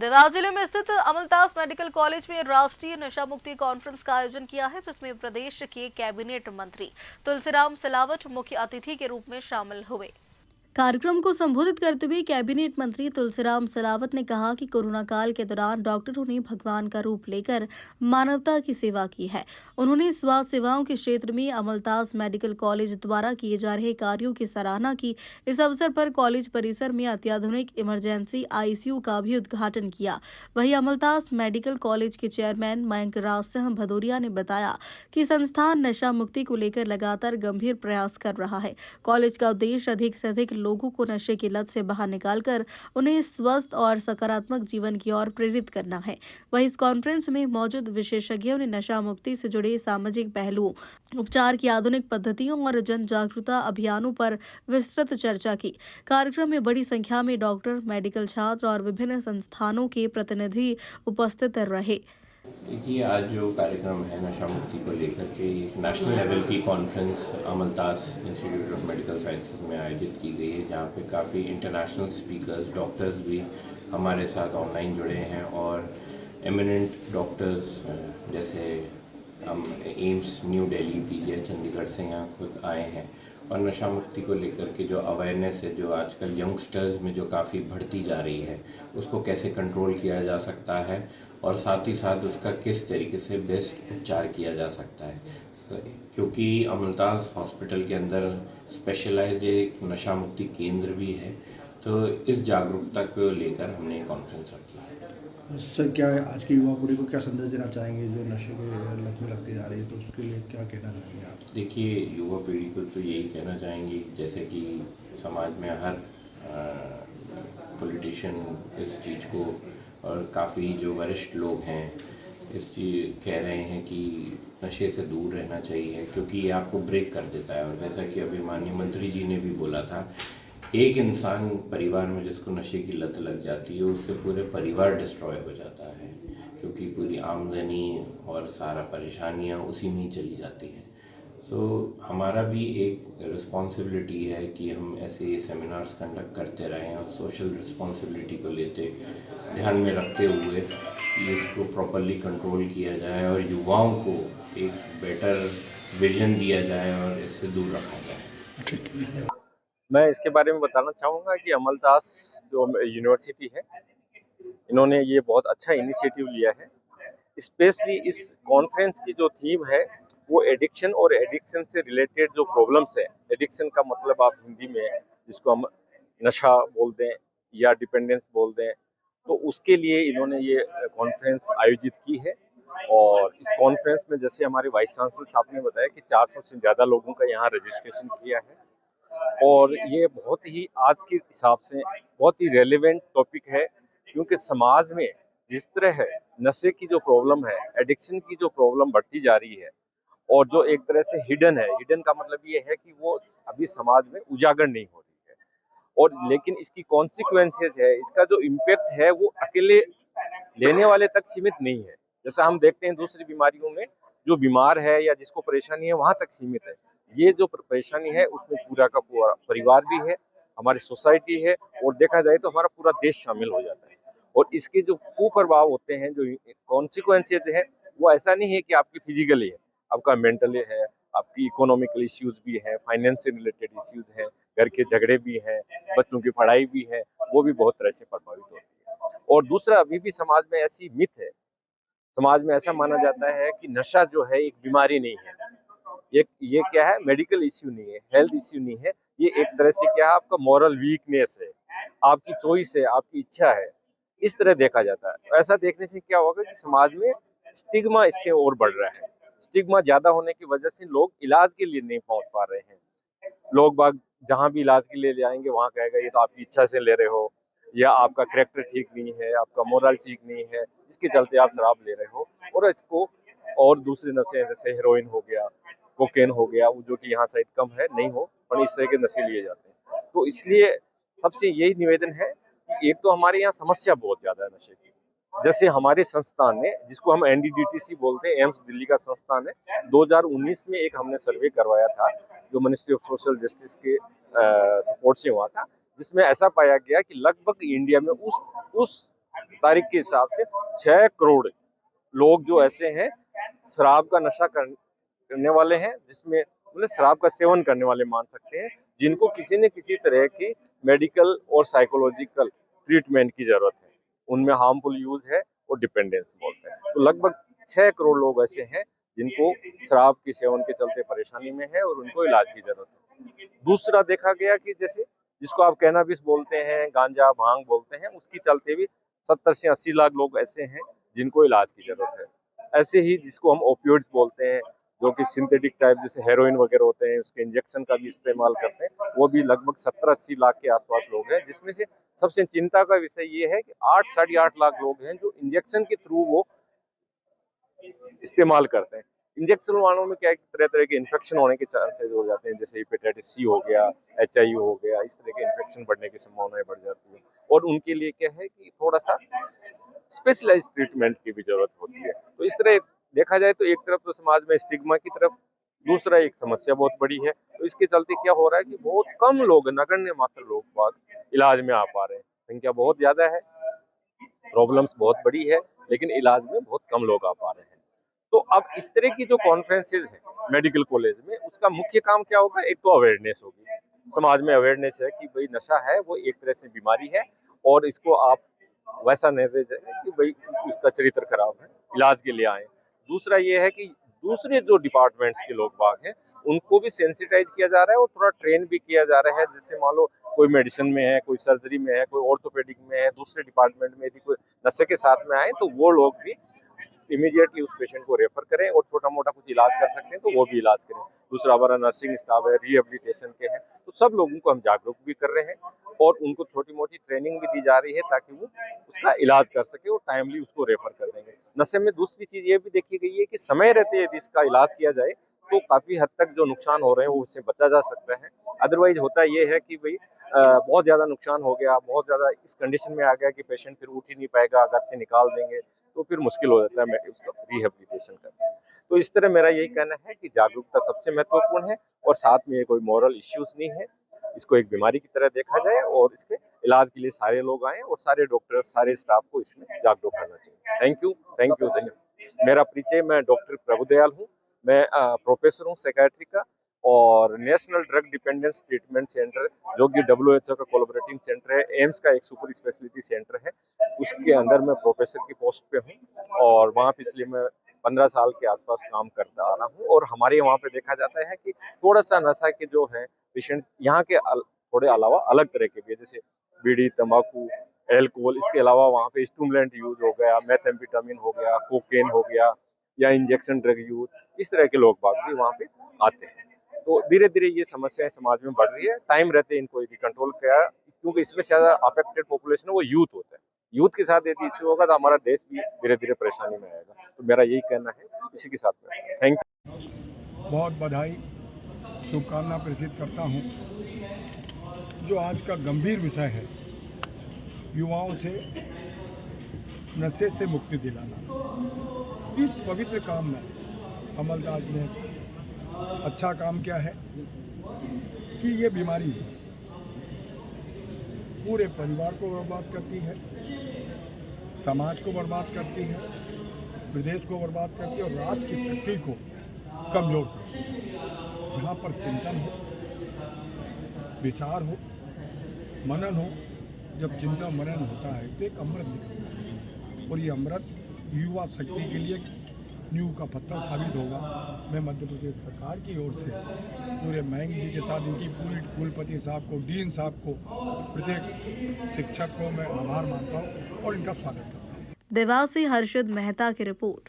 देवास जिले में स्थित अमलतास मेडिकल कॉलेज में राष्ट्रीय नशा मुक्ति कॉन्फ्रेंस का आयोजन किया है, जिसमें प्रदेश के कैबिनेट मंत्री तुलसीराम सिलावट मुख्य अतिथि के रूप में शामिल हुए। कार्यक्रम को संबोधित करते हुए कैबिनेट मंत्री तुलसीराम सिलावट ने कहा कि कोरोना काल के दौरान डॉक्टरों ने भगवान का रूप लेकर मानवता की सेवा की है। उन्होंने स्वास्थ्य सेवाओं के क्षेत्र में अमलतास मेडिकल कॉलेज द्वारा किए जा रहे कार्यों की सराहना की। इस अवसर पर कॉलेज परिसर में अत्याधुनिक इमरजेंसी आईसीयू का भी उद्घाटन किया। वहीं अमलतास मेडिकल कॉलेज के चेयरमैन मयंक राज सिंह भदौरिया ने बताया कि संस्थान नशा मुक्ति को लेकर लगातार गंभीर प्रयास कर रहा है। कॉलेज का उद्देश्य अधिक से अधिक लोगों को नशे की लत से बाहर निकालकर उन्हें स्वस्थ और सकारात्मक जीवन की ओर प्रेरित करना है। वहीं इस कॉन्फ्रेंस में मौजूद विशेषज्ञों ने नशा मुक्ति से जुड़े सामाजिक पहलुओं, उपचार की आधुनिक पद्धतियों और जन जागरूकता अभियानों पर विस्तृत चर्चा की। कार्यक्रम में बड़ी संख्या में डॉक्टर, मेडिकल छात्र और विभिन्न संस्थानों के प्रतिनिधि उपस्थित रहे। देखिए, आज जो कार्यक्रम है नशा मुक्ति को लेकर के एक नेशनल लेवल की conference Amaltas institute of medical sciences में आयोजित की गई है, जहाँ पे काफ़ी इंटरनेशनल स्पीकर्स, डॉक्टर्स भी हमारे साथ ऑनलाइन जुड़े हैं और एमिनेंट डॉक्टर्स जैसे हम AIIMS new Delhi, PGI Chandigarh से यहाँ खुद आए हैं और नशा मुक्ति को लेकर के जो अवेयरनेस है, जो आजकल यंगस्टर्स में जो काफ़ी बढ़ती जा रही है, उसको कैसे कंट्रोल किया जा सकता है और साथ ही साथ उसका किस तरीके से बेस्ट उपचार किया जा सकता है। क्योंकि अमलतास हॉस्पिटल के अंदर स्पेशलाइज्ड एक नशा मुक्ति केंद्र भी है, तो इस जागरूकता को लेकर हमने ये कॉन्फ्रेंस रखी है। सर, क्या है आज की युवा पीढ़ी को क्या संदेश देना चाहेंगे जो नशे के लत में लगती जा रही है, तो उसके लिए क्या कहना चाहेंगे आप? देखिए, युवा पीढ़ी को तो यही कहना चाहेंगे, जैसे कि समाज में हर पॉलिटिशियन इस चीज़ को और काफ़ी जो वरिष्ठ लोग हैं इस चीज़ कह रहे हैं कि नशे से दूर रहना चाहिए, क्योंकि ये आपको ब्रेक कर देता है। और जैसा कि अभी माननीय मंत्री जी ने भी बोला था, एक इंसान परिवार में जिसको नशे की लत लग जाती है, उससे पूरे परिवार डिस्ट्रॉय हो जाता है, क्योंकि पूरी आमदनी और सारा परेशानियाँ उसी में ही चली जाती हैं। तो हमारा भी एक रिस्पॉन्सिबिलिटी है कि हम ऐसे सेमिनार्स कंडक्ट करते रहें और सोशल रिस्पॉन्सिबिलिटी को ध्यान में रखते हुए कि इसको प्रॉपरली कंट्रोल किया जाए और युवाओं को एक बेटर विजन दिया जाए और इससे दूर रखा जाए। मैं इसके बारे में बताना चाहूँगा कि अमलतास जो यूनिवर्सिटी है, इन्होंने ये बहुत अच्छा इनिशिएटिव लिया है। स्पेशली इस कॉन्फ्रेंस की जो थीम है वो एडिक्शन और एडिक्शन से रिलेटेड जो प्रॉब्लम्स है, एडिक्शन का मतलब आप हिंदी में जिसको हम नशा बोल दें या डिपेंडेंस बोल दें, तो उसके लिए इन्होंने ये कॉन्फ्रेंस आयोजित की है। और इस कॉन्फ्रेंस में जैसे हमारे वाइस चांसलर साहब ने बताया कि 400 से ज़्यादा लोगों का यहाँ रजिस्ट्रेशन किया है और ये बहुत ही आज के हिसाब से बहुत ही रेलेवेंट टॉपिक है, क्योंकि समाज में जिस तरह है नशे की जो प्रॉब्लम है, एडिक्शन की जो प्रॉब्लम बढ़ती जा रही है और जो एक तरह से हिडन है, हिडन का मतलब ये है कि वो अभी समाज में उजागर नहीं हो रही है और लेकिन इसकी कॉन्सिक्वेंसेज है, इसका जो इम्पैक्ट है वो अकेले लेने वाले तक सीमित नहीं है। जैसा हम देखते हैं दूसरी बीमारियों में जो बीमार है या जिसको परेशानी है वहां तक सीमित है, ये जो परेशानी है उसमें पूरा का पूरा परिवार भी है, हमारी सोसाइटी है और देखा जाए तो हमारा पूरा देश शामिल हो जाता है। और इसके जो कुप्रभाव होते हैं, जो कॉन्सिक्वेंसेज है, वो ऐसा नहीं है कि आपकी फिजिकली है, आपका मेंटली है, आपकी इकोनॉमिकल इश्यूज भी है, फाइनेंस से रिलेटेड इश्यूज है, घर के झगड़े भी हैं, बच्चों की पढ़ाई भी है, वो भी बहुत तरह से प्रभावित होती है। और दूसरा, अभी भी समाज में ऐसी मिथ है, समाज में ऐसा माना जाता है कि नशा जो है एक बीमारी नहीं है, ये क्या है, मेडिकल इश्यू नहीं है, हेल्थ इश्यू नहीं है, ये एक तरह से क्या है, आपका मॉरल वीकनेस है, आपकी चॉइस है, आपकी इच्छा है, इस तरह देखा जाता है। तो ऐसा देखने से क्या होगा कि समाज में स्टिग्मा इससे और बढ़ रहा है। स्टिग्मा ज्यादा होने की वजह से लोग इलाज के लिए नहीं पहुंच पा रहे हैं। लोग बाग जहां भी इलाज के लिए ले आएंगे वहां कहेगा ये तो आपकी इच्छा से ले रहे हो, या आपका कैरेक्टर ठीक नहीं है, आपका मोरल ठीक नहीं है, इसके चलते आप शराब ले रहे हो। और इसको और दूसरे नशे जैसे हेरोइन हो गया, कोकेन हो गया, वो जो कि यहाँ शायद कम है, नहीं हो, पर इस तरह के नशे लिए जाते हैं। तो इसलिए सबसे यही निवेदन है कि एक तो हमारे यहाँ समस्या बहुत ज्यादा है नशे की। जैसे हमारे संस्थान ने, जिसको हम एनडीडीटीसी बोलते हैं, एम्स दिल्ली का संस्थान है, 2019 में एक हमने सर्वे करवाया था जो मिनिस्ट्री ऑफ सोशल जस्टिस के सपोर्ट से हुआ था, जिसमें ऐसा पाया गया कि लगभग इंडिया में उस तारीख के हिसाब से 6 करोड़ लोग जो ऐसे हैं शराब का नशा करने वाले हैं, जिसमें मतलब शराब का सेवन करने वाले मान सकते हैं, जिनको किसी न किसी तरह की मेडिकल और साइकोलॉजिकल ट्रीटमेंट की जरूरत है। उनमें हार्मफुल यूज है और डिपेंडेंस बोलते हैं। तो लगभग 6 करोड़ लोग ऐसे हैं जिनको शराब के सेवन के चलते परेशानी में है और उनको इलाज की जरूरत है। दूसरा देखा गया कि जैसे जिसको आप कैनाबिस बोलते हैं, गांजा भांग बोलते हैं, उसकी चलते भी 70 से 80 लाख लोग ऐसे हैं जिनको इलाज की जरूरत है। ऐसे ही जिसको हम ओपियोइड्स बोलते हैं, जो कि सिंथेटिक टाइप जैसे हेरोइन वगैरह होते हैं, उसके इंजेक्शन का भी इस्तेमाल करते हैं, वो भी लगभग 70-80 लाख के आसपास लोग हैं, जिसमें से सबसे चिंता का विषय ये है कि 8-8.5 लाख लोग हैं जो इंजेक्शन के थ्रू वो इस्तेमाल करते हैं। इंजेक्शन वालों में क्या तरह तरह के इन्फेक्शन होने के चांसेस हो जाते हैं, जैसे हेपेटाइटिस सी हो गया, HIV हो गया, इस तरह के इन्फेक्शन बढ़ने की संभावनाएं बढ़ जाती है। और उनके लिए क्या है कि थोड़ा सा स्पेशलाइज्ड ट्रीटमेंट की भी जरूरत होती है। तो इस तरह देखा जाए तो एक तरफ तो समाज में स्टिग्मा की तरफ, दूसरा एक समस्या बहुत बड़ी है। तो इसके चलते क्या हो रहा है कि बहुत कम लोग, नगण्य मात्र लोग बाग इलाज में आ पा रहे हैं। संख्या बहुत ज्यादा है, प्रॉब्लम्स बहुत बड़ी है, लेकिन इलाज में बहुत कम लोग आ पा रहे हैं। तो अब इस तरह की जो कॉन्फ्रेंसेज है मेडिकल कॉलेज में, उसका मुख्य काम क्या होगा? एक तो अवेयरनेस होगी, समाज में अवेयरनेस है कि भाई नशा है वो एक तरह से बीमारी है और इसको आप वैसा नहीं दे जाए कि भाई उसका चरित्र खराब है, इलाज के लिए आए। दूसरा ये है कि दूसरे जो डिपार्टमेंट्स के लोग बाग हैं उनको भी सेंसिटाइज किया जा रहा है और थोड़ा ट्रेन भी किया जा रहा है। जैसे मान लो कोई मेडिसिन में है, कोई सर्जरी में है, कोई ऑर्थोपेडिक में है, दूसरे डिपार्टमेंट में यदि कोई नशे के साथ में आए तो वो लोग भी इमीडिएटली उस पेशेंट को रेफर करें और छोटा मोटा कुछ इलाज कर सकते हैं तो वो भी इलाज करें। दूसरा हमारा नर्सिंग स्टाफ है, रिहेबिलिटेशन के हैं, तो सब लोगों को हम जागरूक भी कर रहे हैं और उनको छोटी मोटी ट्रेनिंग भी दी जा रही है ताकि वो उसका इलाज कर सके और टाइमली उसको रेफर कर देंगे। नशे में दूसरी चीज ये भी देखी गई है कि समय रहते यदि इसका इलाज किया जाए तो काफी हद तक जो नुकसान हो रहे हैं वो उससे बचा जा सकता है। अदरवाइज होता ये है कि भाई बहुत ज्यादा नुकसान हो गया, बहुत ज्यादा इस कंडीशन में आ गया कि पेशेंट फिर उठ ही नहीं पाएगा, घर से निकाल देंगे तो फिर मुश्किल हो जाता है उसका रिहेबिलिटेशन करना। तो इस तरह मेरा यही कहना है कि जागरूकता सबसे महत्वपूर्ण है और साथ में ये कोई मॉरल इश्यूज नहीं है, इसको एक बीमारी की तरह देखा जाए और इसके इलाज के लिए सारे लोग आए और सारे डॉक्टर, सारे स्टाफ को इसमें जागरूक करना चाहिए। थैंक यू, थैंक यू, धन्यवाद। मेरा परिचय, मैं डॉक्टर प्रभुदयाल हूँ, मैं प्रोफेसर हूँ साइकियाट्री का और national drug dependence treatment centre जो कि WHO का कोलैबोरेटिंग सेंटर है, एम्स का एक सुपर स्पेशलिटी सेंटर है, उसके अंदर मैं प्रोफेसर की पोस्ट पे हूँ और वहाँ पिछले मैं 15 साल के आसपास काम करता आ रहा हूँ। और हमारे वहाँ पे देखा जाता है कि थोड़ा सा नशा के जो है पेशेंट यहाँ के थोड़े अलावा अलग तरह के भी, जैसे बीड़ी, तंबाकू, एल्कोहल, इसके अलावा वहाँ पे स्टिमुलेंट यूज हो गया, मेथेम्फेटामिन हो गया, कोकेन हो गया या इंजेक्शन ड्रग यूज, इस तरह के लोग बाग भी वहाँ पे आते हैं। तो धीरे धीरे ये समस्याएं समाज में बढ़ रही है, टाइम रहते इनको यदि कंट्रोल किया, क्योंकि इसमें ज्यादा अफेक्टेड पॉपुलेशन है वो यूथ होता है। यूथ के साथ यदि इश्यू होगा तो हमारा देश भी धीरे धीरे परेशानी में आएगा। तो मेरा यही कहना है, इसी के साथ में थैंक यू। बहुत बधाई, शुभकामना प्रेषित करता हूँ। जो आज का गंभीर विषय है, युवाओं से नशे से मुक्ति दिलाना, इस पवित्र काम में अमलदास ने अच्छा काम किया है कि ये बीमारी पूरे परिवार को बर्बाद करती है, समाज को बर्बाद करती है, प्रदेश को बर्बाद करती है और राष्ट्र की शक्ति को कमजोर करती है। जहाँ पर चिंतन हो, विचार हो, मनन हो, जब चिंतन मनन होता है तो एक अमृत निकलता है और ये अमृत युवा शक्ति के लिए नींव का पत्थर साबित होगा। मैं मध्य प्रदेश सरकार की ओर से पूरे मयंक जी के साथ इनकी पूरी कुलपति साहब को, डीन साहब को, प्रत्येक शिक्षक को मैं आभार मानता हूँ और इनका स्वागत करता हूँ। देवासी हर्षद मेहता की रिपोर्ट।